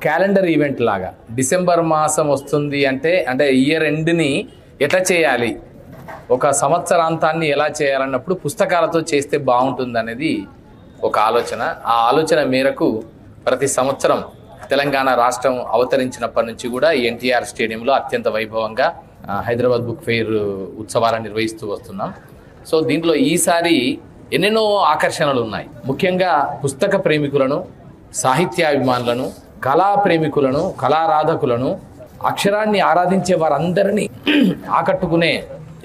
Calendar event లాగా December మాసం వస్తుంది అంటే ఇయర్ ఎండ్ని ఎట్లా చేయాలి, ఒక సంవత్సరాంతాన్ని ఎలా చేయాలన్నప్పుడు పుస్తకాలతో చేస్తే బాగుంటుంది అనేది ఒక ఆలోచన. ఆ ఆలోచన మేరకు ప్రతి సంవత్సరం తెలంగాణ రాష్ట్రం అవతరించినప్పటి నుంచి కూడా ఎన్టీఆర్ స్టేడియంలో అత్యంత వైభవంగా హైదరాబాద్ బుక్ ఫెయిర్ ఉత్సవాలను నిర్వహిస్తూ వస్తున్నాం. సో దీంట్లో ఈసారి ఎన్నెన్నో ఆకర్షణలు ఉన్నాయి. ముఖ్యంగా పుస్తక ప్రేమికులను, సాహిత్యాభిమానులను, కళా ప్రేమికులను, కళారాధకులను, అక్షరాన్ని ఆరాధించే వారందరినీ ఆకట్టుకునే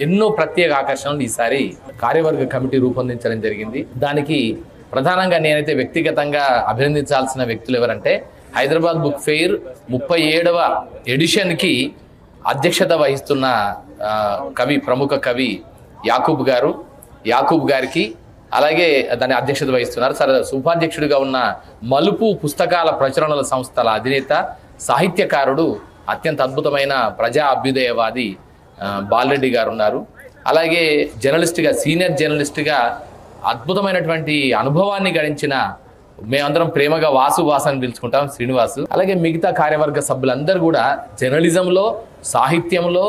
ఎన్నో ప్రత్యేక ఆకర్షణలు ఈసారి కార్యవర్గ కమిటీ రూపొందించడం జరిగింది. దానికి ప్రధానంగా నేనైతే వ్యక్తిగతంగా అభినందించాల్సిన వ్యక్తులు ఎవరంటే హైదరాబాద్ బుక్ ఫెయిర్ 37వ ఎడిషన్కి అధ్యక్షత వహిస్తున్న ప్రముఖ కవి యాకూబ్ గారికి, అలాగే దాని అధ్యక్షత వహిస్తున్నారు ఉపాధ్యక్షుడిగా ఉన్న మలుపు పుస్తకాల ప్రచురణల సంస్థల అధినేత, సాహిత్యకారుడు, అత్యంత అద్భుతమైన ప్రజా అభ్యుదయవాది బాలరెడ్డి గారు ఉన్నారు. అలాగే జర్నలిస్ట్గా, సీనియర్ జర్నలిస్ట్గా అద్భుతమైనటువంటి అనుభవాన్ని గడించిన, మేమందరం ప్రేమగా వాసు అని పిలుచుకుంటాం, శ్రీనివాసు. అలాగే మిగతా కార్యవర్గ సభ్యులందరూ కూడా జర్నలిజంలో, సాహిత్యంలో,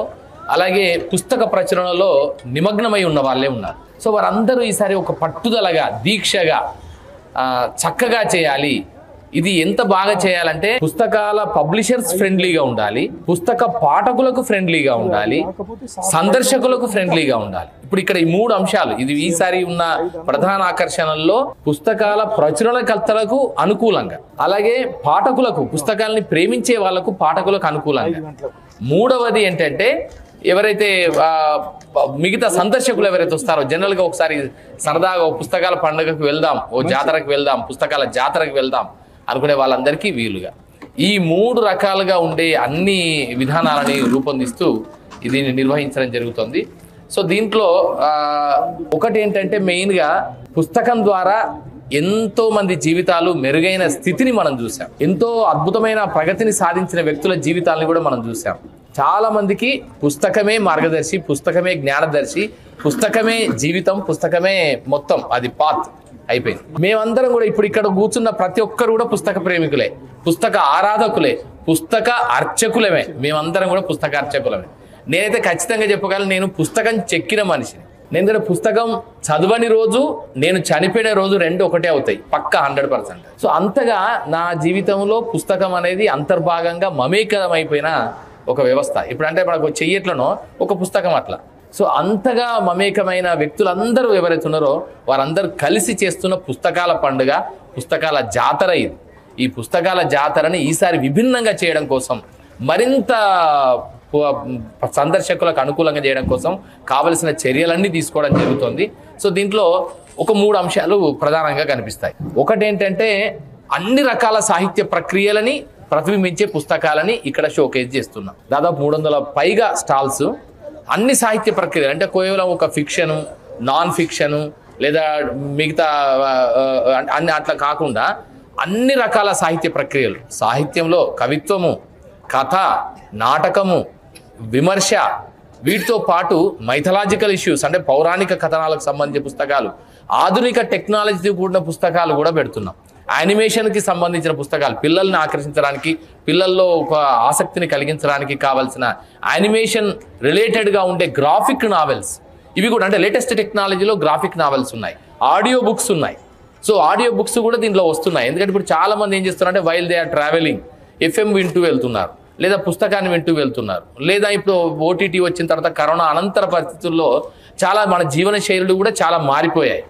అలాగే పుస్తక ప్రచురణలో నిమగ్నమై ఉన్న వాళ్ళే ఉన్నారు. సో వారందరూ ఈసారి ఒక పట్టుదలగా, దీక్షగా చక్కగా చేయాలి. ఇది ఎంత బాగా చేయాలంటే పుస్తకాల పబ్లిషర్స్ ఫ్రెండ్లీగా ఉండాలి, పుస్తక పాఠకులకు ఫ్రెండ్లీగా ఉండాలి, సందర్శకులకు ఫ్రెండ్లీగా ఉండాలి. ఇప్పుడు ఇక్కడ ఈ 3 అంశాలు, ఇది ఈసారి ఉన్న ప్రధాన ఆకర్షణల్లో పుస్తకాల ప్రచురణకర్తలకు అనుకూలంగా, అలాగే పాఠకులకు, పుస్తకాలని ప్రేమించే వాళ్లకు, పాఠకులకు అనుకూలంగా. మూడవది ఏంటంటే ఎవరైతే మిగతా సందర్శకులు ఎవరైతే వస్తారో, జనరల్గా ఒకసారి సరదాగా పుస్తకాల పండుగకు వెళ్దాం, జాతరకు వెళ్దాం, పుస్తకాల జాతరకు వెళ్దాం అనుకునే వాళ్ళందరికీ వీలుగా ఈ 3 రకాలుగా ఉండే అన్ని విధానాలని రూపొందిస్తూ దీన్ని నిర్వహించడం జరుగుతుంది. సో దీంట్లో ఒకటి ఏంటంటే మెయిన్గా పుస్తకం ద్వారా ఎంతో మంది జీవితాలు మెరుగైన స్థితిని మనం చూసాం, ఎంతో అద్భుతమైన ప్రగతిని సాధించిన వ్యక్తుల జీవితాలను కూడా మనం చూసాం. చాలా మందికి పుస్తకమే మార్గదర్శి, పుస్తకమే జ్ఞానదర్శి, పుస్తకమే జీవితం, పుస్తకమే మొత్తం, అది పాత్ అయిపోయింది. మేమందరం కూడా ఇప్పుడు ఇక్కడ కూర్చున్న ప్రతి ఒక్కరు కూడా పుస్తక ప్రేమికులే, పుస్తక ఆరాధకులే, పుస్తక అర్చకులమే. మేమందరం కూడా పుస్తక అర్చకులమే. నేనైతే ఖచ్చితంగా చెప్పగలను, నేను పుస్తకం చెక్కిన మనిషిని. నేను పుస్తకం చదవని రోజు, నేను చనిపోయిన రోజు 2 ఒకటే అవుతాయి, పక్కా 100%. సో అంతగా నా జీవితంలో పుస్తకం అనేది అంతర్భాగంగా మమేకమైపోయిన ఒక వ్యవస్థ. ఇప్పుడంటే మనకు చెయ్యట్లనో ఒక పుస్తకం అట్లా. సో అంతగా మమేకమైన వ్యక్తులందరూ ఎవరైతే ఉన్నారో వారందరూ కలిసి చేస్తున్న పుస్తకాల పండుగ, పుస్తకాల జాతర ఇది. ఈ పుస్తకాల జాతరని ఈసారి విభిన్నంగా చేయడం కోసం, మరింత సందర్శకులకు అనుకూలంగా చేయడం కోసం కావలసిన చర్యలన్నీ తీసుకోవడం జరుగుతుంది. సో దీంట్లో ఒక 3 అంశాలు ప్రధానంగా కనిపిస్తాయి. ఒకటేంటంటే అన్ని రకాల సాహిత్య ప్రక్రియలని ప్రతిబింబించే పుస్తకాలని ఇక్కడ షోకేజ్ చేస్తున్నాం. దాదాపు 300 పైగా స్టాల్స్, అన్ని సాహిత్య ప్రక్రియలు, అంటే కేవలం ఒక ఫిక్షను, నాన్ ఫిక్షను లేదా మిగతా అట్లా కాకుండా అన్ని రకాల సాహిత్య ప్రక్రియలు, సాహిత్యంలో కవిత్వము, కథ, నాటకము, విమర్శ, వీటితో పాటు మైథలాజికల్ ఇష్యూస్ అంటే పౌరాణిక కథనాలకు సంబంధించిన పుస్తకాలు, ఆధునిక టెక్నాలజీతో కూడిన పుస్తకాలు కూడా పెడుతున్నాం. యానిమేషన్కి సంబంధించిన పుస్తకాలు, పిల్లల్ని ఆకర్షించడానికి, పిల్లల్లో ఒక ఆసక్తిని కలిగించడానికి కావాల్సిన యానిమేషన్ రిలేటెడ్గా ఉండే గ్రాఫిక్ నావెల్స్, ఇవి కూడా అంటే లేటెస్ట్ టెక్నాలజీలో గ్రాఫిక్ నావెల్స్ ఉన్నాయి, ఆడియో బుక్స్ ఉన్నాయి. సో ఆడియో బుక్స్ కూడా దీంట్లో వస్తున్నాయి. ఎందుకంటే ఇప్పుడు చాలామంది ఏం చేస్తున్నారంటే while they are travelling FM వింటూ వెళ్తున్నారు, లేదా పుస్తకాన్ని వింటూ వెళ్తున్నారు, లేదా ఇప్పుడు OTT వచ్చిన తర్వాత కరోనా అనంతర పరిస్థితుల్లో చాలా మన జీవన శైలులు కూడా చాలా మారిపోయాయి,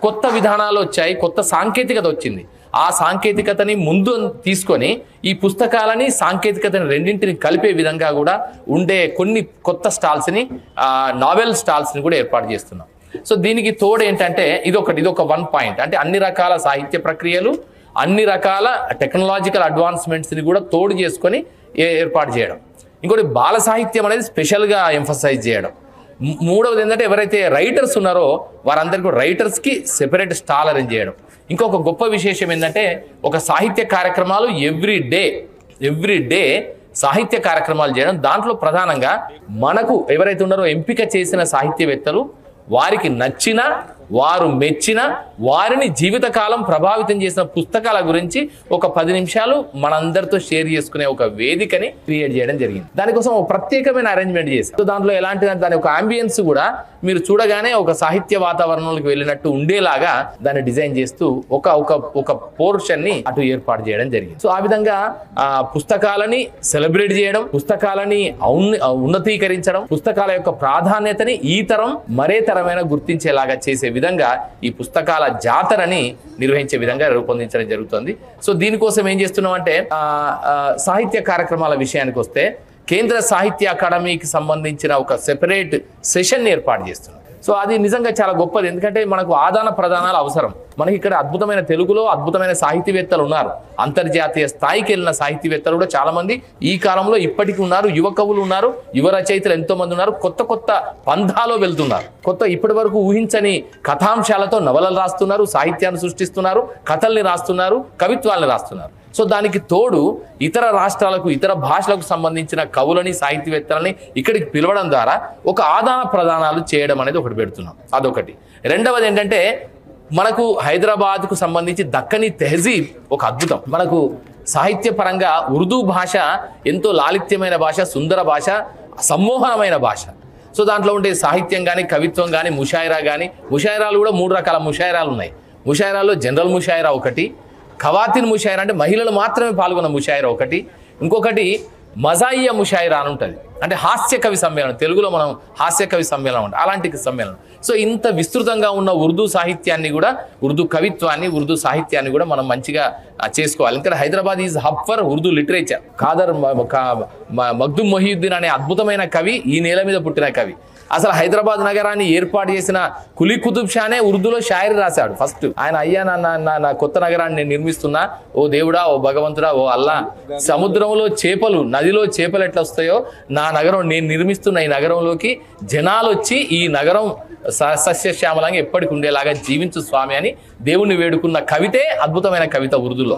కొత్త విధానాలు వచ్చాయి, కొత్త సాంకేతికత వచ్చింది. ఆ సాంకేతికతని ముందు తీసుకొని ఈ పుస్తకాలని, సాంకేతికతని రెండింటిని కలిపే విధంగా కూడా ఉండే కొన్ని కొత్త స్టాల్స్ని, నావెల్ స్టాల్స్ని కూడా ఏర్పాటు చేస్తున్నాం. సో దీనికి తోడు ఏంటంటే ఇదొక 1 పాయింట్, అంటే అన్ని రకాల సాహిత్య ప్రక్రియలు, అన్ని రకాల టెక్నాలజికల్ అడ్వాన్స్మెంట్స్ని కూడా తోడు చేసుకొని ఏర్పాటు చేయడం. ఇంకోటి బాల సాహిత్యం అనేది స్పెషల్గా ఎంఫసైజ్ చేయడం. మూడవది ఏంటంటే ఎవరైతే రైటర్స్ ఉన్నారో వారందరికీ రైటర్స్కి సెపరేట్ స్టాల్ అరేంజ్ చేయడం. ఇంకొక గొప్ప విశేషం ఏంటంటే ఒక సాహిత్య కార్యక్రమాలు ఎవ్రీ డే సాహిత్య కార్యక్రమాలు చేయడం. దాంట్లో ప్రధానంగా మనకు ఎవరైతే ఉన్నారో ఎంపిక చేసిన సాహిత్యవేత్తలు వారికి నచ్చిన వారు మెచ్చిన, వారిని జీవితకాలం ప్రభావితం చేసిన పుస్తకాల గురించి ఒక 10 నిమిషాలు మనందరితో షేర్ చేసుకునే ఒక వేదికని క్రియేట్ చేయడం జరిగింది. దానికోసం ఒక ప్రత్యేకమైన అరేంజ్మెంట్ చేశాం. సో దాంట్లో ఎలాంటి దాని ఒక అంబియన్స్ కూడా మీరు చూడగానే ఒక సాహిత్య వాతావరణంలోకి వెళ్ళినట్టు ఉండేలాగా దాన్ని డిజైన్ చేస్తూ ఒక పోర్షన్ ని అటు ఏర్పాటు చేయడం జరిగింది. సో ఆ విధంగా పుస్తకాలని సెలబ్రేట్ చేయడం, పుస్తకాలని ఉన్నతీకరించడం, పుస్తకాల యొక్క ప్రాధాన్యతని ఈ తరం మరే తరమైన గుర్తించేలాగా చేసే విధంగా ఈ పుస్తకాల జాతరని నిర్వహించే విధంగా రూపొందించడం జరుగుతుంది. సో దీనికోసం ఏం చేస్తున్నాం అంటే సాహిత్య కార్యక్రమాల విషయానికి వస్తే కేంద్ర సాహిత్య అకాడమీకి సంబంధించిన ఒక సెపరేట్ సెషన్ ఏర్పాటు చేస్తున్నాం. సో అది నిజంగా చాలా గొప్పది. ఎందుకంటే మనకు ఆదాన ప్రదానాలు అవసరం. మనకి ఇక్కడ అద్భుతమైన తెలుగులో అద్భుతమైన సాహితీవేత్తలు ఉన్నారు. అంతర్జాతీయ స్థాయికి వెళ్ళిన సాహితీవేత్తలు కూడా చాలా మంది ఈ కాలంలో ఇప్పటికీ ఉన్నారు. యువ కవులు ఉన్నారు, యువ రచయితలు ఎంతో మంది ఉన్నారు. కొత్త కొత్త పంథాలో వెళ్తున్నారు. ఇప్పటి వరకు ఊహించని కథాంశాలతో నవలలు రాస్తున్నారు, సాహిత్యాన్ని సృష్టిస్తున్నారు, కథల్ని రాస్తున్నారు, కవిత్వాల్ని రాస్తున్నారు. సో దానికి తోడు ఇతర రాష్ట్రాలకు, ఇతర భాషలకు సంబంధించిన కవులని, సాహితీవేత్తలని ఇక్కడికి పిలవడం ద్వారా ఒక ఆదాన ప్రదానాలు చేయడం అనేది ఒకటి పెడుతున్నాం. అదొకటి. రెండవది ఏంటంటే మనకు హైదరాబాద్కు సంబంధించి దక్కని తెహజీబ్ ఒక అద్భుతం. మనకు సాహిత్య పరంగా ఉర్దూ భాష ఎంతో లాలిత్యమైన భాష, సుందర భాష, సమ్మోహనమైన భాష. సో దాంట్లో ఉండే సాహిత్యం కానీ, కవిత్వం కానీ, ముషాయిరా కానీ, ముషాయిరాలు కూడా 3 రకాల ముషాయిరాలు ఉన్నాయి. ముషాయిరాల్లో జనరల్ ముషాయిరా ఒకటి, ఖవాతిన్ ముషాయిరా అంటే మహిళలు మాత్రమే పాల్గొన్న ముషాయిరా ఒకటి, ఇంకొకటి మజాయియా ముషాయిరా అని ఉంటుంది. అంటే హాస్య కవి సమ్మేళనం, తెలుగులో మనం హాస్య కవి సమ్మేళనం అంటే అలాంటి సమ్మేళనం. సో ఇంత విస్తృతంగా ఉన్న ఉర్దూ సాహిత్యాన్ని కూడా, ఉర్దూ కవిత్వాన్ని, ఉర్దూ సాహిత్యాన్ని కూడా మనం మంచిగా చేసుకోవాలి. ఇంకా Hyderabad is hub for Urdu literature. Khadar Makhdoom Mohiuddin అనే అద్భుతమైన కవి ఈ నేల మీద పుట్టిన కవి. అసలు హైదరాబాద్ నగరాన్ని ఏర్పాటు చేసిన కులీ కుతుబ్ షానే ఉర్దూలో షాయరీ రాశాడు ఫస్ట్. ఆయన అయ్యా నా కొత్త నగరాన్ని నేను నిర్మిస్తున్నా, ఓ దేవుడా, ఓ భగవంతుడా, ఓ అల్లా, సముద్రంలో చేపలు, నదిలో చేపలు ఎట్లా వస్తాయో నా నగరం నేను నిర్మిస్తున్న ఈ నగరంలోకి జనాలు వచ్చి ఈ నగరం సస్యశ్యామలంగా ఎప్పటికి ఉండేలాగా జీవించు స్వామి అని దేవుణ్ణి వేడుకున్న కవితే అద్భుతమైన కవిత ఉర్దూలో.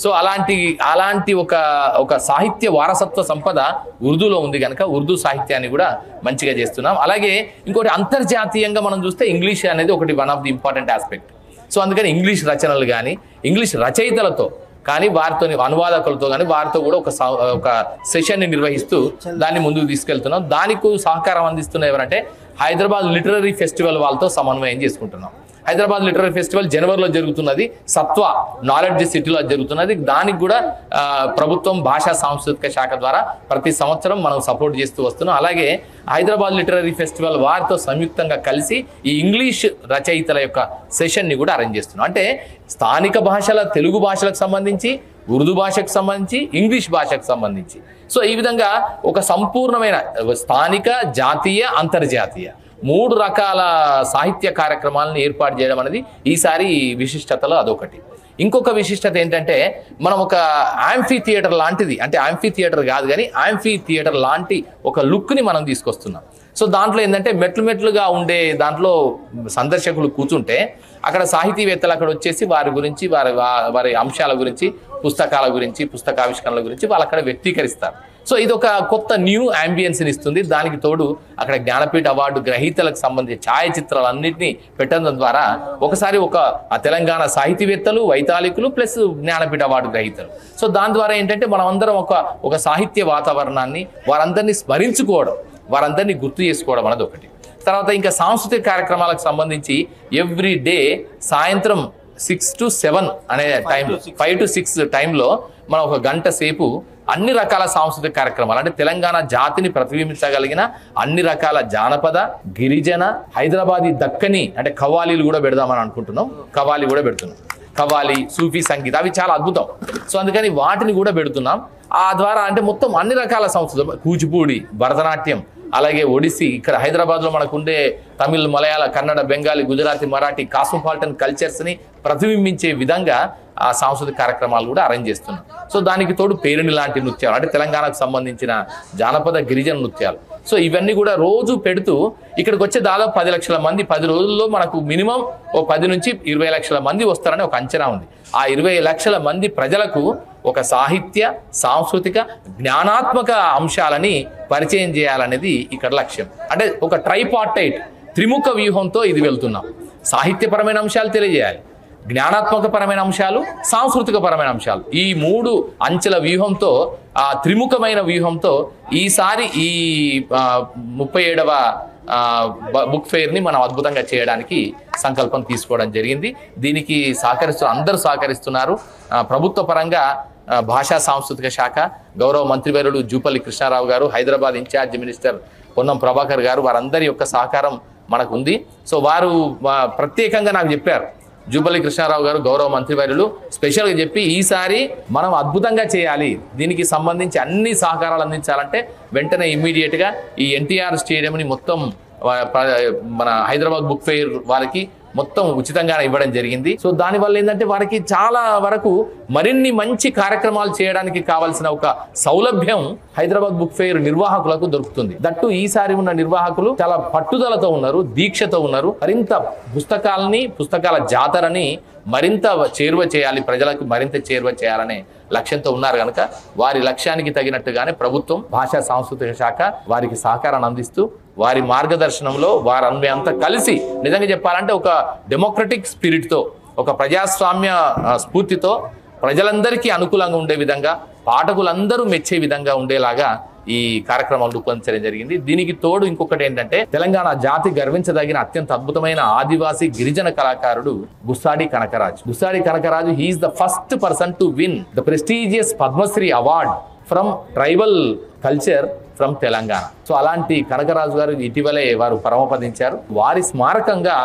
సో అలాంటి ఒక సాహిత్య వారసత్వ సంపద ఉర్దూలో ఉంది కనుక ఉర్దూ సాహిత్యాన్ని కూడా మంచిగా చేస్తున్నాం. అలాగే ఇంకోటి అంతర్జాతీయంగా మనం చూస్తే ఇంగ్లీష్ అనేది ఒకటి one of the important aspect. So అందుకని ఇంగ్లీష్ రచనలు కానీ, ఇంగ్లీష్ రచయితలతో కానీ, వారితో అనువాదకులతో కానీ వారితో కూడా ఒక సెషన్ని నిర్వహిస్తూ దాన్ని ముందుకు తీసుకెళ్తున్నాం. దానికి సహకారం అందిస్తున్న ఎవరంటే హైదరాబాద్ లిటరరీ ఫెస్టివల్ వాళ్ళతో సమన్వయం చేసుకుంటున్నాం. హైదరాబాద్ లిటరరీ ఫెస్టివల్ జనవరిలో జరుగుతున్నది, సత్వ నాలెడ్జ్ సిటీలో జరుగుతున్నది. దానికి కూడా ప్రభుత్వం భాషా సాంస్కృతిక శాఖ ద్వారా ప్రతి సంవత్సరం మనం సపోర్ట్ చేస్తూ వస్తున్నాం. అలాగే హైదరాబాద్ లిటరరీ ఫెస్టివల్ వారితో సంయుక్తంగా కలిసి ఈ ఇంగ్లీష్ రచయితల యొక్క సెషన్ని కూడా అరేంజ్ చేస్తున్నాం. అంటే స్థానిక భాషల, తెలుగు భాషలకు సంబంధించి, ఉర్దూ భాషకు సంబంధించి, ఇంగ్లీష్ భాషకు సంబంధించి. సో ఈ విధంగా ఒక సంపూర్ణమైన స్థానిక, జాతీయ, అంతర్జాతీయ 3 రకాల సాహిత్య కార్యక్రమాలను ఏర్పాటు చేయడం అనేది ఈసారి విశిష్టతలో అదొకటి. ఇంకొక విశిష్టత ఏంటంటే మనం ఒక యాంఫీ థియేటర్ లాంటిది, అంటే యాంఫీ థియేటర్ కాదు కానీ యాంఫీ థియేటర్ లాంటి ఒక లుక్ని మనం తీసుకొస్తున్నాం. సో దాంట్లో ఏంటంటే మెట్లుగా ఉండే దాంట్లో సందర్శకులు కూర్చుంటే అక్కడ సాహితీవేత్తలు అక్కడ వచ్చేసి వారి గురించి, వారి అంశాల గురించి, పుస్తకాల గురించి, పుస్తకావిష్కరణల గురించి వాళ్ళు అక్కడ వ్యక్తీకరిస్తారు. సో ఇది ఒక కొత్త న్యూ అంబియన్స్ని ఇస్తుంది. దానికి తోడు అక్కడ జ్ఞానపీఠ అవార్డు గ్రహీతలకు సంబంధించిన ఛాయాచిత్రాలన్నింటినీ పెట్టడం ద్వారా ఒకసారి తెలంగాణ సాహితీవేత్తలు, వైతాళికులు ప్లస్ జ్ఞానపీఠ అవార్డు గ్రహీతలు. సో దాని ద్వారా ఏంటంటే మనం అందరం ఒక సాహిత్య వాతావరణాన్ని, వారందరినీ స్మరించుకోవడం, వారందరినీ గుర్తు చేసుకోవడం అనేది ఒకటి. తర్వాత ఇంకా సాంస్కృతిక కార్యక్రమాలకు సంబంధించి ఎవ్రీ డే సాయంత్రం 6 to 7 అనే టైంలో, 5 to 6 టైంలో మనం ఒక గంట సేపు అన్ని రకాల సాంస్కృతిక కార్యక్రమాలు, అంటే తెలంగాణ జాతిని ప్రతిబింబించగలిగిన అన్ని రకాల జానపద, గిరిజన, హైదరాబాదీ దక్కని అంటే కవ్వాలీలు కూడా పెడదామని అనుకుంటున్నాం. కవ్వాలి కూడా పెడుతున్నాం. కవ్వాలి, సూఫీ సంగీతం అవి చాలా అద్భుతం. సో అందుకని వాటిని కూడా పెడుతున్నాం. ఆ ద్వారా అంటే మొత్తం అన్ని రకాల సంస్కృతి, కూచిపూడి, భరతనాట్యం, అలాగే ఒడిస్సీ, ఇక్కడ హైదరాబాద్లో మనకు ఉండే తమిళ్, మలయాళ, కన్నడ, బెంగాలీ, గుజరాతీ, మరాఠీ కాస్మోపాలిటన్ కల్చర్స్ని ప్రతిబింబించే విధంగా ఆ సాంస్కృతిక కార్యక్రమాలు కూడా అరేంజ్ చేస్తున్నాం. సో దానికి తోడు పేరిణి లాంటి నృత్యాలు, అంటే తెలంగాణకు సంబంధించిన జానపద, గిరిజన నృత్యాలు. సో ఇవన్నీ కూడా రోజు పెడుతూ ఇక్కడికి వచ్చే దాదాపు 10 లక్షల మంది 10 రోజుల్లో మనకు మినిమం 10 నుంచి 20 లక్షల మంది వస్తారని ఒక అంచనా ఉంది. ఆ 20 లక్షల మంది ప్రజలకు ఒక సాహిత్య, సాంస్కృతిక, జ్ఞానాత్మక అంశాలని పరిచయం చేయాలనేది ఇక్కడ లక్ష్యం. అంటే ఒక ట్రైపార్టైట్, త్రిముఖ వ్యూహంతో ఇది వెళ్తున్నాం. సాహిత్యపరమైన అంశాలు తెలియజేయాలి, జ్ఞానాత్మకపరమైన అంశాలు, సాంస్కృతికపరమైన అంశాలు. ఈ 3 అంచెల వ్యూహంతో, ఆ త్రిముఖమైన వ్యూహంతో ఈసారి ఈ 37వ బుక్ ఫెయిర్ని మనం అద్భుతంగా చేయడానికి సంకల్పం తీసుకోవడం జరిగింది. దీనికి అందరూ సహకరిస్తున్నారు. ప్రభుత్వ పరంగా భాషా సాంస్కృతిక శాఖ గౌరవ మంత్రివర్యులు జూపల్లి కృష్ణారావు గారు, హైదరాబాద్ ఇన్ఛార్జ్ మినిస్టర్ పొన్నం ప్రభాకర్ గారు, వారందరి యొక్క సహకారం మనకు ఉంది. సో వారు ప్రత్యేకంగా నాకు చెప్పారు, జూపల్లి కృష్ణారావు గారు గౌరవ మంత్రివర్యులు స్పెషల్గా చెప్పి ఈసారి మనం అద్భుతంగా చేయాలి, దీనికి సంబంధించి అన్ని సహకారాలు అందించాలంటే వెంటనే ఇమ్మీడియట్గా ఈ ఎన్టీఆర్ స్టేడియంని మొత్తం మన హైదరాబాద్ బుక్ ఫెయిర్ వారికి మొత్తం ఉచితంగా ఇవ్వడం జరిగింది. సో దానివల్ల ఏంటంటే వారికి చాలా వరకు మరిన్ని మంచి కార్యక్రమాలు చేయడానికి కావాల్సిన ఒక సౌలభ్యం హైదరాబాద్ బుక్ ఫెయిర్ నిర్వాహకులకు దొరుకుతుంది. దట్టు ఈసారి ఉన్న నిర్వాహకులు చాలా పట్టుదలతో ఉన్నారు, దీక్షతో ఉన్నారు. మరింత పుస్తకాల జాతరని మరింత చేరువ చేయాలి, ప్రజలకు మరింత చేరువ చేయాలనే లక్ష్యంతో ఉన్నారు కనుక వారి లక్ష్యానికి తగినట్టుగానే ప్రభుత్వం భాషా సాంస్కృతిక శాఖ వారికి సహకారాన్ని అందిస్తూ వారి మార్గదర్శనంలో వారంతా కలిసి నిజంగా చెప్పాలంటే ఒక డెమోక్రటిక్ స్పిరిట్తో, ఒక ప్రజాస్వామ్య స్ఫూర్తితో ప్రజలందరికీ అనుకూలంగా ఉండే విధంగా, పాఠకులందరూ మెచ్చే విధంగా ఉండేలాగా ఈ కార్యక్రమం రూపొందించడం జరిగింది. దీనికి తోడు ఇంకొకటి ఏంటంటే తెలంగాణ జాతి గర్వించదగిన అత్యంత అద్భుతమైన ఆదివాసీ గిరిజన కళాకారుడు Gussadi Kanakaraju. He is the first person to win the prestigious Padmashri award from tribal culture from Telangana. So అలాంటి కనకరాజు గారు ఇటీవలే వారు పరమపదించారు. వారి స్మారకంగా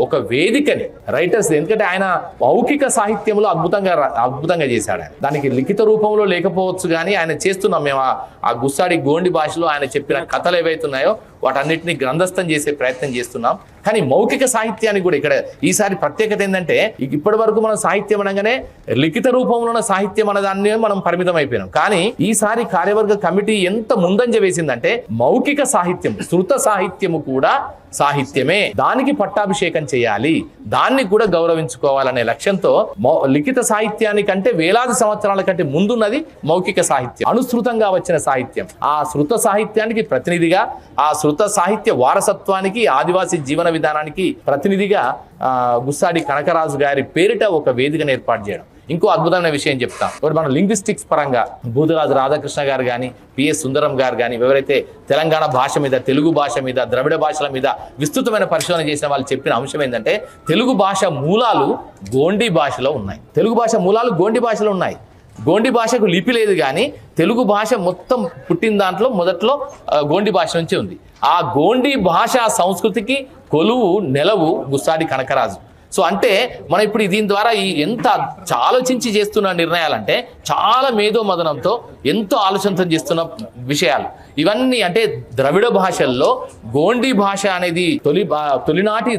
ఒక వేదికని రైటర్స్, ఎందుకంటే ఆయన మౌఖిక సాహిత్యంలో అద్భుతంగా చేశాడు. ఆయన దానికి లిఖిత రూపంలో లేకపోవచ్చు కానీ ఆయన చేస్తున్నాం మేము ఆ గుస్సాడి గోండి భాషలో ఆయన చెప్పిన కథలు ఏవైతున్నాయో వాటన్నిటిని గ్రంథస్థం చేసే ప్రయత్నం చేస్తున్నాం. కానీ మౌఖిక సాహిత్యానికి కూడా ఇక్కడ ఈసారి ప్రత్యేకత ఏంటంటే ఇప్పటి వరకు మనం సాహిత్యం అనగానే లిఖిత రూపంలో ఉన్న సాహిత్యం అనే దాన్ని మనం పరిమితం అయిపోయినాం. కానీ ఈసారి కార్యవర్గ కమిటీ ఎంత ముందంజ వేసిందంటే మౌఖిక సాహిత్యం, శృత సాహిత్యము కూడా సాహిత్యమే, దానికి పట్టాభిషేకం చేయాలి, దాన్ని కూడా గౌరవించుకోవాలనే లక్ష్యంతో లిఖిత సాహిత్యానికంటే వేలాది సంవత్సరాల కంటే ముందున్నది మౌఖిక సాహిత్యం, అనుసృతంగా వచ్చిన సాహిత్యం. ఆ శృత సాహిత్యానికి ప్రతినిధిగా, ఆ శృత సాహిత్య వారసత్వానికి, ఆదివాసీ జీవన విధానానికి ప్రతినిధిగా గుస్సాడి కనకరాజు గారి పేరిట ఒక వేదికను ఏర్పాటు చేయడం. ఇంకో అద్భుతమైన విషయం చెప్తాం. ఇప్పుడు మనం లింగ్విస్టిక్స్ పరంగా బూదరాజు రాధాకృష్ణ గారు కానీ, పిఎస్ సుందరం గారు కానీ, ఎవరైతే తెలంగాణ భాష మీద, తెలుగు భాష మీద, ద్రవిడ భాషల మీద విస్తృతమైన పరిశోధన చేసిన వాళ్ళు చెప్పిన అంశం ఏంటంటే తెలుగు భాష మూలాలు గోండి భాషలో ఉన్నాయి. గోండి భాషకు లిపి లేదు కానీ తెలుగు భాష మొత్తం పుట్టిన దాంట్లో మొదట్లో గోండి భాష నుంచి ఉంది. ఆ గోండి భాషా సంస్కృతికి కొలువు నెలవు గుస్సాడి కనకరాజు. సో అంటే మనం ఇప్పుడు దీని ద్వారా ఎంత ఆలోచించి చేస్తున్న నిర్ణయాలంటే చాలా మేధోమదనంతో ఎంతో ఆలోచనతో చేస్తున్న విషయాలు ఇవన్నీ. అంటే ద్రవిడ భాషల్లో గోండి భాష అనేది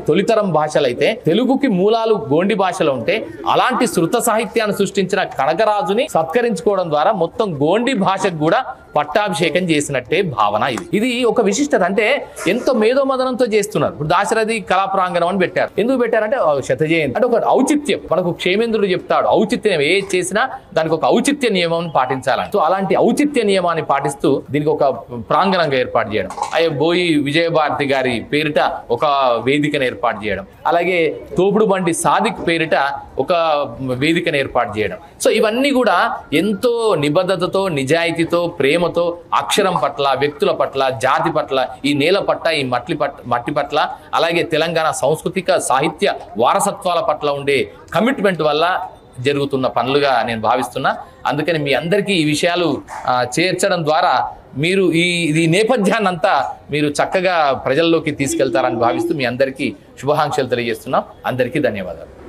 తొలితరం భాషలైతే తెలుగుకి మూలాలు గోండి భాషలో ఉంటే అలాంటి శృత సాహిత్యాన్ని సృష్టించిన కనకరాజుని సత్కరించుకోవడం ద్వారా మొత్తం గోండి భాషకు కూడా పట్టాభిషేకం చేసినట్టే భావన. ఇది ఒక విశిష్టత. అంటే ఎంతో మేధోమదనంతో చేస్తున్నారు. ఇప్పుడు దాశరథి కళా ప్రాంగణం అని పెట్టారు. ఎందుకు పెట్టారంటే శత జయంతి అంటే ఒక ఔచిత్యం. మనకు క్షేమేంద్రుడు చెప్తాడు, ఔచిత్యం ఏ చేసినా దానికి ఒక ఔచిత్య నియమం పాటించాలని. సో అలాంటి ఔచిత్య నియమాన్ని పాటిస్తూ దీనికి ఒక ప్రాంగణంగా ఏర్పాటు చేయడం, బోయి విజయభారతి గారి పేరిట ఒక వేదికను ఏర్పాటు చేయడం, అలాగే తోపుడు బండి సాదిక్ పేరిట ఒక వేదికను ఏర్పాటు చేయడం. సో ఇవన్నీ కూడా ఎంతో నిబద్ధతతో, నిజాయితీతో, ప్రేమతో అక్షరం పట్ల, వ్యక్తుల పట్ల, జాతి పట్ల, ఈ నేల పట్ల, ఈ మట్టి పట్ల, అలాగే తెలంగాణ సాంస్కృతిక సాహిత్య వారసత్వాల పట్ల ఉండే కమిట్మెంట్ వల్ల జరుగుతున్న పనులుగా నేను భావిస్తున్నా. అందుకని మీ అందరికీ ఈ విషయాలు చేర్చడం ద్వారా మీరు ఈ నేపథ్యాన్ని అంతా మీరు చక్కగా ప్రజల్లోకి తీసుకెళ్తారని భావిస్తూ మీ అందరికీ శుభాకాంక్షలు తెలియజేస్తున్నాం. అందరికీ ధన్యవాదాలు.